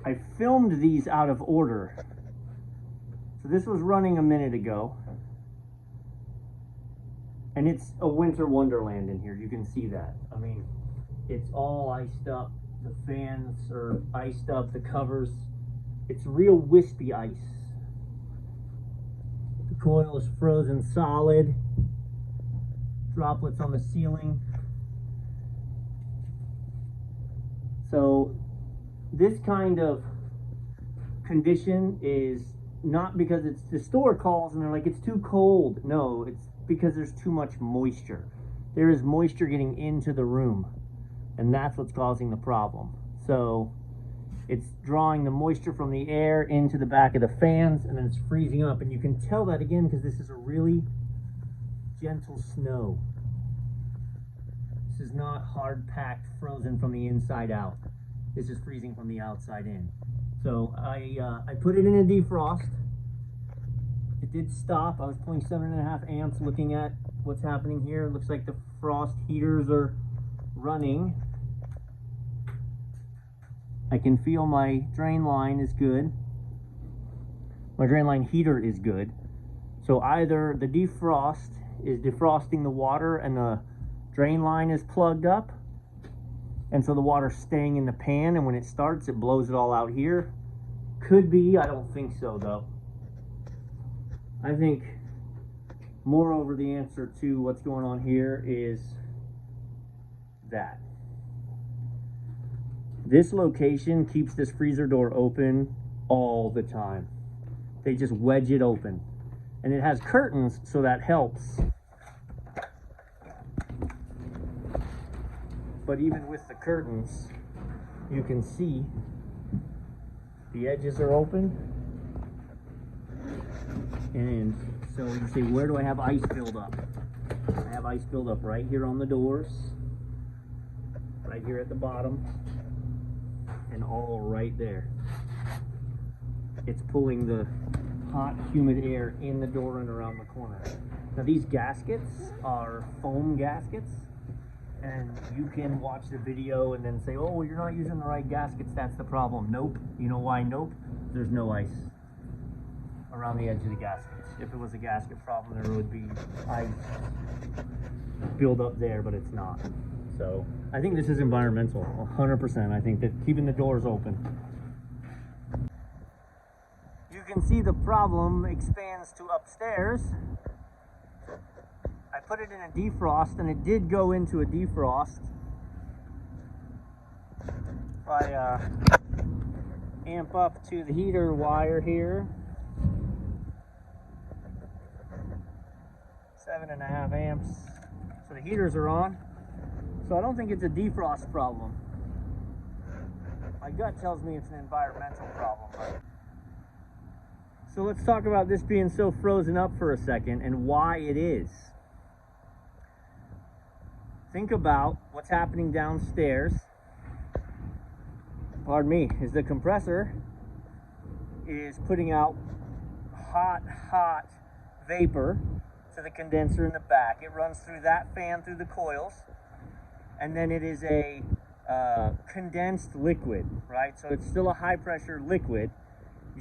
I filmed these out of order. So this was running a minute ago. And it's a winter wonderland in here. You can see that. I mean, it's all iced up. The fans are iced up. The covers, it's real wispy ice. The coil is frozen solid. Droplets on the ceiling. So this kind of condition is not because it's the store calls and they're like, it's too cold. No, it's because there's too much moisture. There is moisture getting into the room, and that's what's causing the problem. So it's drawing the moisture from the air into the back of the fans, and then it's freezing up. And you can tell that again because this is a really gentle snow. This is not hard packed, frozen from the inside out. This is freezing from the outside in. So I put it in a defrost. It did stop. I was pulling 7.5 amps, looking at what's happening here. It looks like the frost heaters are running. I can feel my drain line is good. My drain line heater is good. So either the defrost is defrosting the water and the drain line is plugged up, and so the water's staying in the pan, and when it starts it blows it all out here. Could be. I don't think so though. I think moreover the answer to what's going on here is that this location keeps this freezer door open all the time. They just wedge it open, and it has curtains, so that helps. But even with the curtains, you can see the edges are open. And so you say, where do I have ice buildup? I have ice buildup right here on the doors, right here at the bottom, and all right there. It's pulling the hot, humid air in the door and around the corner. Now these gaskets are foam gaskets, and you can watch the video and then say, oh, well, you're not using the right gaskets, that's the problem. Nope. You know why nope? There's no ice around the edge of the gaskets. If it was a gasket problem, there would be ice build up there, but it's not. So I think this is environmental, 100%. I think that keeping the doors open. You can see the problem expands to upstairs. I put it in a defrost, and it did go into a defrost. If I amp up to the heater wire here, 7.5 amps. So the heaters are on. So I don't think it's a defrost problem. My gut tells me it's an environmental problem. So let's talk about this being so frozen up for a second and why it is. Think about what's happening downstairs. Pardon me, is the compressor is putting out hot vapor to the condenser in the back. It runs through that fan through the coils, and then it is a condensed liquid, right? So it's still a high pressure liquid,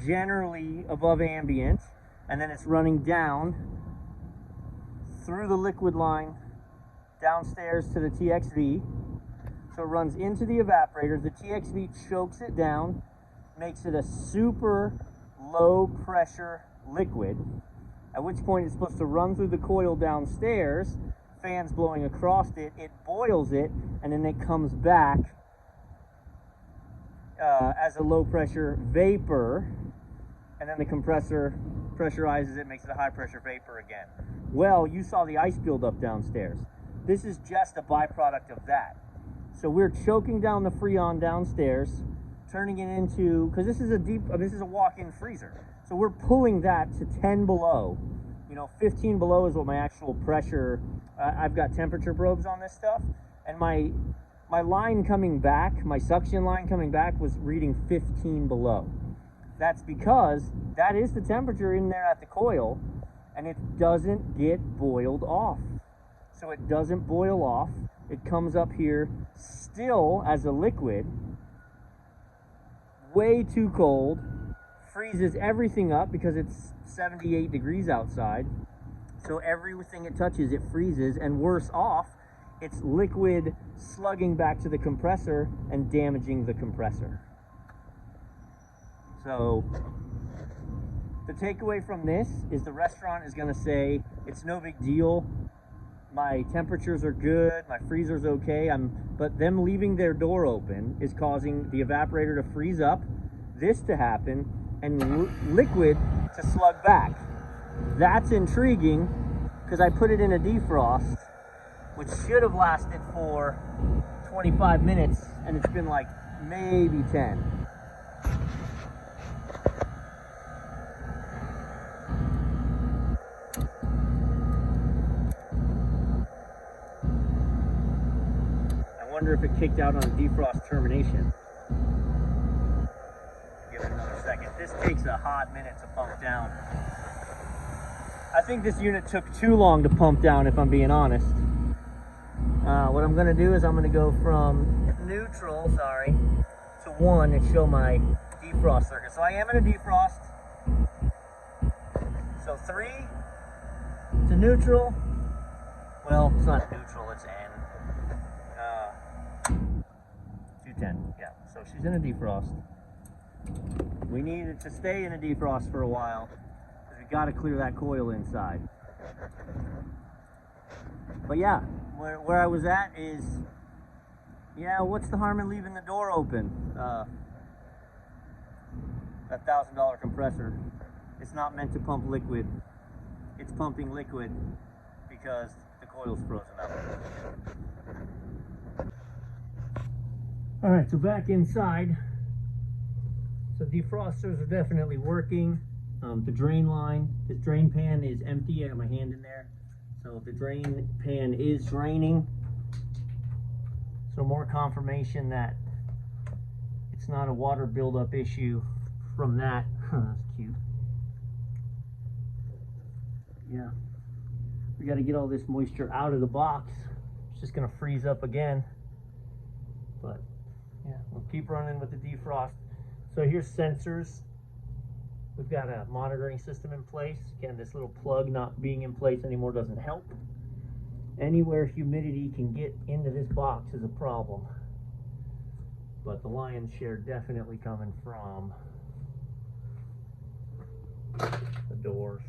generally above ambient, and then it's running down through the liquid line downstairs to the TXV. So it runs into the evaporator. The TXV chokes it down, makes it a super low pressure liquid, at which point it's supposed to run through the coil downstairs, fans blowing across it, it boils it, and then it comes back as a low pressure vapor, and then the compressor pressurizes it, makes it a high pressure vapor again. Well, you saw the ice buildup downstairs. This is just a byproduct of that. So we're choking down the Freon downstairs, turning it into, because this is a walk-in freezer. So we're pulling that to 10 below. You know, 15 below is what my actual pressure, I've got temperature probes on this stuff, and my line coming back, my suction line coming back was reading 15 below. That's because that is the temperature in there at the coil, and it doesn't get boiled off. So it doesn't boil off. It comes up here still as a liquid way too cold, freezes everything up because it's 78 degrees outside. So everything it touches, it freezes, and worse off, it's liquid slugging back to the compressor and damaging the compressor. So the takeaway from this is the restaurant is going to say it's no big deal, my temperatures are good, my freezer's okay, but them leaving their door open is causing the evaporator to freeze up, this to happen, and liquid to slug back. That's intriguing because I put it in a defrost, which should have lasted for 25 minutes, and it's been like maybe 10. I wonder if it kicked out on defrost termination. Give it another second. This takes a hot minute to pump down. I think this unit took too long to pump down, if I'm being honest. What I'm going to do is I'm going to go from neutral, to 1 and show my defrost circuit. So I am in a defrost. So 3 to neutral. Well, it's not neutral, it's N. 210, yeah. So she's in a defrost. We need it to stay in a defrost for a while, because we got to clear that coil inside. But yeah, where I was at is, yeah, what's the harm in leaving the door open? That $1,000 compressor, it's not meant to pump liquid. It's pumping liquid because the coil's frozen up. All right, so back inside. So defrosters are definitely working. The drain line, this drain pan is empty. I have my hand in there. So the drain pan is draining. So more confirmation that it's not a water buildup issue from that. That's cute. Yeah. We got to get all this moisture out of the box. It's just going to freeze up again. But yeah, we'll keep running with the defrost. So here's sensors. We've got a monitoring system in place. Again, this little plug not being in place anymore doesn't help. Anywhere humidity can get into this box is a problem. But the lion's share definitely coming from the doors.